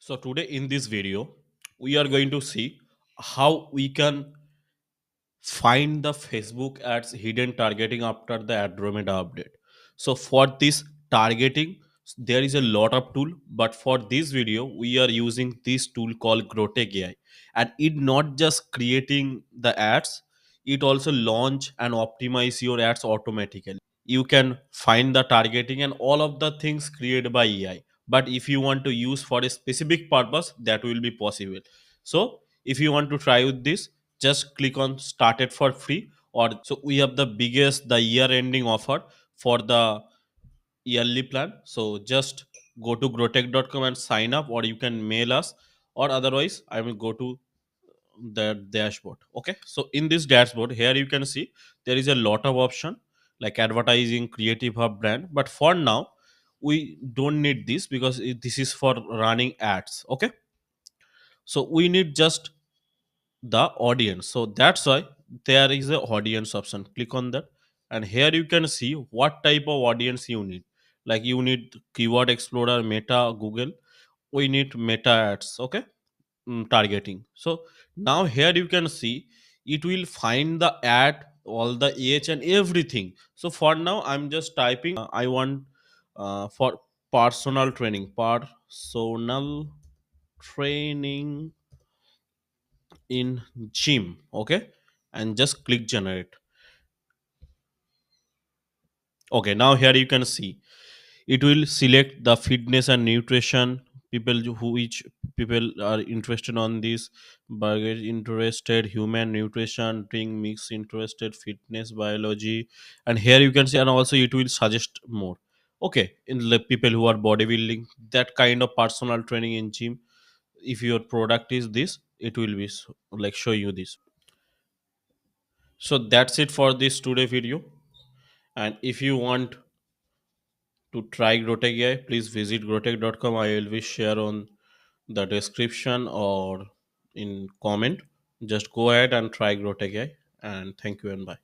So today in this video, we are going to see how we can find the Facebook ads hidden targeting after the Andromeda update. So for this targeting, there is a lot of tool, but for this video, we are using this tool called GrowTake AI, and it not just creating the ads, it also launch and optimize your ads automatically. You can find the targeting and all of the things created by AI. But if you want to use for a specific purpose, that will be possible. So if you want to try with this, just click on start it for free. Or so we have the biggest the year ending offer for the yearly plan. So just go to growtech.com and sign up, or you can mail us, or otherwise I will go to the dashboard. Okay, so in this dashboard here you can see there is a lot of option like advertising, creative hub, brand, but for now we don't need this because this is for running ads. Okay, so we need just the audience, so that's why there is a audience option. Click on that, and here you can see what type of audience you need. Like you need keyword explorer, meta, google. We need meta ads. Okay, targeting. So now here you can see it will find the ad, all the age and everything. So for now I'm just typing I want for personal training in gym. Okay, and just click generate. Okay, now here you can see it will select the fitness and nutrition people who each people are interested on this. Burger interested, human nutrition, drink mix interested, fitness, biology, and here you can see, and also it will suggest more. Okay, in the people who are bodybuilding, that kind of personal training in gym. If your product is this, it will be like show you this. So that's it for this today video. And if you want to try GrowTech AI, please visit growtech.com. I will be share on the description or in comment. Just go ahead and try GrowTech AI. And thank you and bye.